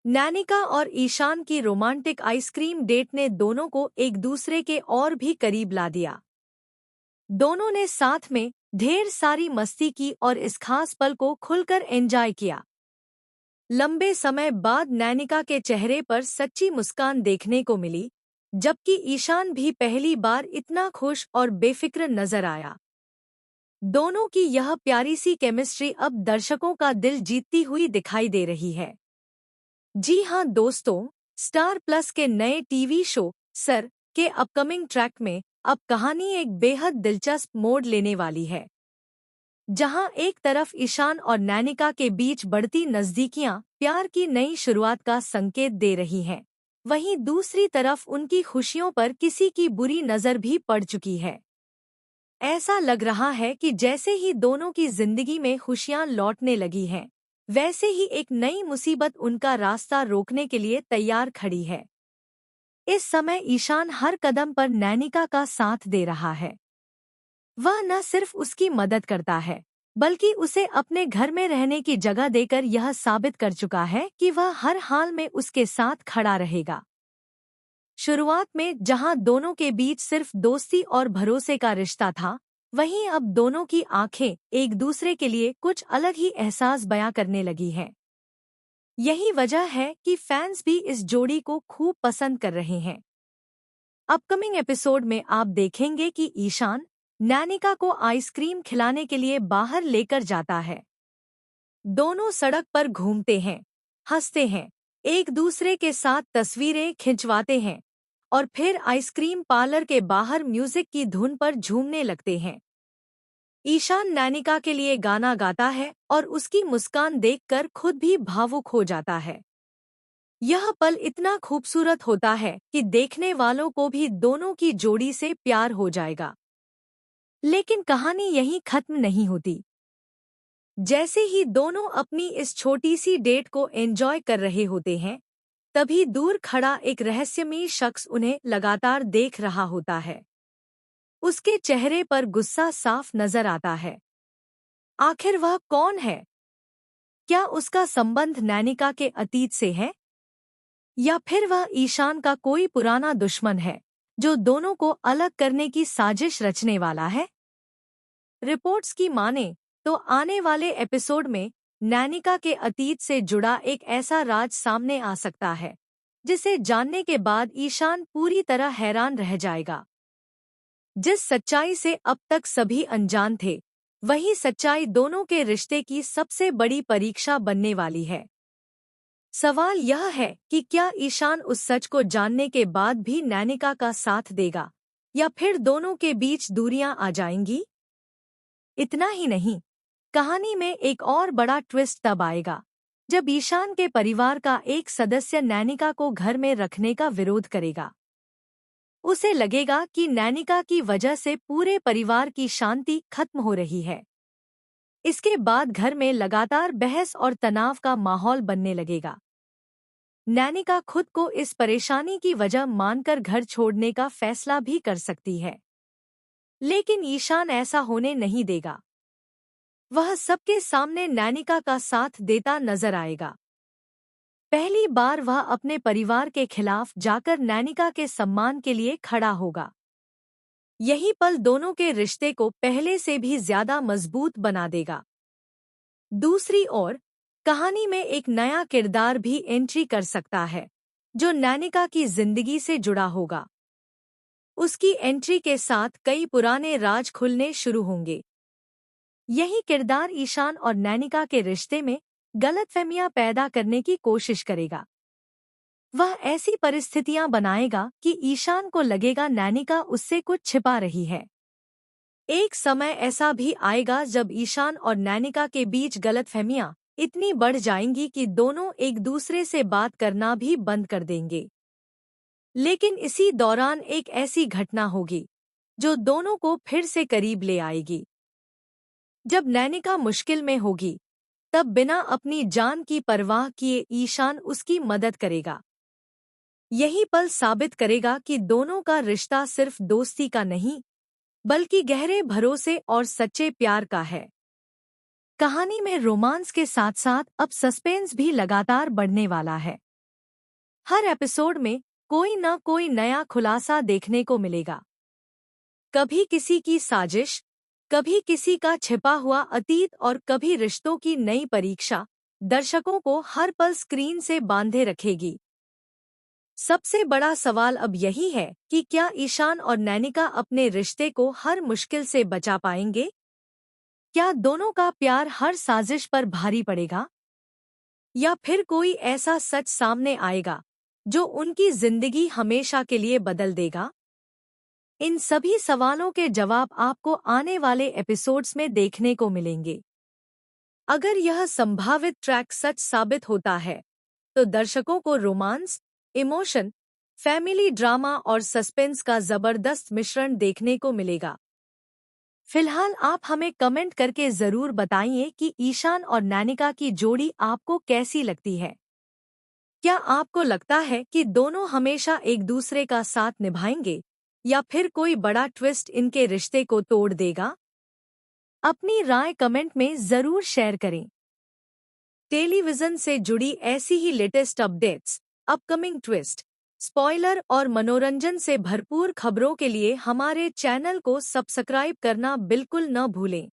नैनिका और ईशान की romantic ice cream date ने दोनों को एक दूसरे के और भी करीब ला दिया। दोनों ने साथ में ढेर सारी मस्ती की और इस खास पल को खुलकर एंजॉय किया। लंबे समय बाद नैनिका के चेहरे पर सच्ची मुस्कान देखने को मिली, जबकि ईशान भी पहली बार इतना खुश और बेफिक्र नजर आया। दोनों की यह प्यारी सी केमिस्ट्री अब दर्शकों का दिल जीतती हुई दिखाई दे रही है। जी हां दोस्तों, स्टार प्लस के नए टीवी शो सर के अपकमिंग ट्रैक में अब कहानी एक बेहद दिलचस्प मोड़ लेने वाली है। जहां एक तरफ ईशान और नैनिका के बीच बढ़ती नजदीकियां प्यार की नई शुरुआत का संकेत दे रही हैं, वहीं दूसरी तरफ उनकी खुशियों पर किसी की बुरी नजर भी पड़ चुकी है। ऐसा लग रहा है कि जैसे ही दोनों की जिंदगी में खुशियां लौटने लगी हैं, वैसे ही एक नई मुसीबत उनका रास्ता रोकने के लिए तैयार खड़ी है। इस समय ईशान हर कदम पर नैनिका का साथ दे रहा है। वह न सिर्फ उसकी मदद करता है, बल्कि उसे अपने घर में रहने की जगह देकर यह साबित कर चुका है कि वह हर हाल में उसके साथ खड़ा रहेगा। शुरुआत में जहां दोनों के बीच सिर्फ दोस्ती और भरोसे का रिश्ता था, वहीं अब दोनों की आंखें एक दूसरे के लिए कुछ अलग ही एहसास बयां करने लगी हैं। यही वजह है कि फैंस भी इस जोड़ी को खूब पसंद कर रहे हैं। अपकमिंग एपिसोड में आप देखेंगे कि ईशान नैनिका को आइसक्रीम खिलाने के लिए बाहर लेकर जाता है। दोनों सड़क पर घूमते हैं, हंसते हैं, एक दूसरे के साथ तस्वीरें खिंचवाते हैं और फिर आइसक्रीम पार्लर के बाहर म्यूजिक की धुन पर झूमने लगते हैं। ईशान नैनिका के लिए गाना गाता है और उसकी मुस्कान देखकर खुद भी भावुक हो जाता है। यह पल इतना खूबसूरत होता है कि देखने वालों को भी दोनों की जोड़ी से प्यार हो जाएगा। लेकिन कहानी यहीं खत्म नहीं होती। जैसे ही दोनों अपनी इस छोटी सी डेट को एंजॉय कर रहे होते हैं, तभी दूर खड़ा एक रहस्यमयी शख्स उन्हें लगातार देख रहा होता है। उसके चेहरे पर गुस्सा साफ नजर आता है। आखिर वह कौन है? क्या उसका संबंध नैनिका के अतीत से है, या फिर वह ईशान का कोई पुराना दुश्मन है जो दोनों को अलग करने की साजिश रचने वाला है? रिपोर्ट्स की माने तो आने वाले एपिसोड में नैनिका के अतीत से जुड़ा एक ऐसा राज सामने आ सकता है, जिसे जानने के बाद ईशान पूरी तरह हैरान रह जाएगा। जिस सच्चाई से अब तक सभी अनजान थे, वही सच्चाई दोनों के रिश्ते की सबसे बड़ी परीक्षा बनने वाली है। सवाल यह है कि क्या ईशान उस सच को जानने के बाद भी नैनिका का साथ देगा, या फिर दोनों के बीच दूरियां आ जाएंगी? इतना ही नहीं, कहानी में एक और बड़ा ट्विस्ट तब आएगा जब ईशान के परिवार का एक सदस्य नैनिका को घर में रखने का विरोध करेगा। उसे लगेगा कि नैनिका की वजह से पूरे परिवार की शांति खत्म हो रही है। इसके बाद घर में लगातार बहस और तनाव का माहौल बनने लगेगा। नैनिका खुद को इस परेशानी की वजह मानकर घर छोड़ने का फैसला भी कर सकती है, लेकिन ईशान ऐसा होने नहीं देगा। वह सबके सामने नैनिका का साथ देता नजर आएगा। पहली बार वह अपने परिवार के खिलाफ जाकर नैनिका के सम्मान के लिए खड़ा होगा। यही पल दोनों के रिश्ते को पहले से भी ज्यादा मजबूत बना देगा। दूसरी ओर, कहानी में एक नया किरदार भी एंट्री कर सकता है, जो नैनिका की जिंदगी से जुड़ा होगा। उसकी एंट्री के साथ कई पुराने राज खुलने शुरू होंगे। यही किरदार ईशान और नैनिका के रिश्ते में गलतफहमियां पैदा करने की कोशिश करेगा। वह ऐसी परिस्थितियां बनाएगा कि ईशान को लगेगा नैनिका उससे कुछ छिपा रही है। एक समय ऐसा भी आएगा जब ईशान और नैनिका के बीच गलतफहमियां इतनी बढ़ जाएंगी कि दोनों एक दूसरे से बात करना भी बंद कर देंगे। लेकिन इसी दौरान एक ऐसी घटना होगी जो दोनों को फिर से करीब ले आएगी। जब नैनिका मुश्किल में होगी, तब बिना अपनी जान की परवाह किए ईशान उसकी मदद करेगा। यही पल साबित करेगा कि दोनों का रिश्ता सिर्फ दोस्ती का नहीं, बल्कि गहरे भरोसे और सच्चे प्यार का है। कहानी में रोमांस के साथ साथ अब सस्पेंस भी लगातार बढ़ने वाला है। हर एपिसोड में कोई न कोई नया खुलासा देखने को मिलेगा। कभी किसी की साजिश, कभी किसी का छिपा हुआ अतीत और कभी रिश्तों की नई परीक्षा दर्शकों को हर पल स्क्रीन से बांधे रखेगी। सबसे बड़ा सवाल अब यही है कि क्या ईशान और नैनिका अपने रिश्ते को हर मुश्किल से बचा पाएंगे? क्या दोनों का प्यार हर साजिश पर भारी पड़ेगा? या फिर कोई ऐसा सच सामने आएगा जो उनकी जिंदगी हमेशा के लिए बदल देगा? इन सभी सवालों के जवाब आपको आने वाले एपिसोड्स में देखने को मिलेंगे। अगर यह संभावित ट्रैक सच साबित होता है, तो दर्शकों को रोमांस, इमोशन, फैमिली ड्रामा और सस्पेंस का जबरदस्त मिश्रण देखने को मिलेगा। फिलहाल आप हमें कमेंट करके जरूर बताइए कि ईशान और नैनिका की जोड़ी आपको कैसी लगती है। क्या आपको लगता है कि दोनों हमेशा एक दूसरे का साथ निभाएंगे या फिर कोई बड़ा ट्विस्ट इनके रिश्ते को तोड़ देगा? अपनी राय कमेंट में जरूर शेयर करें। टेलीविजन से जुड़ी ऐसी ही latest updates, upcoming twist, spoiler और मनोरंजन से भरपूर खबरों के लिए हमारे चैनल को सब्सक्राइब करना बिल्कुल न भूलें।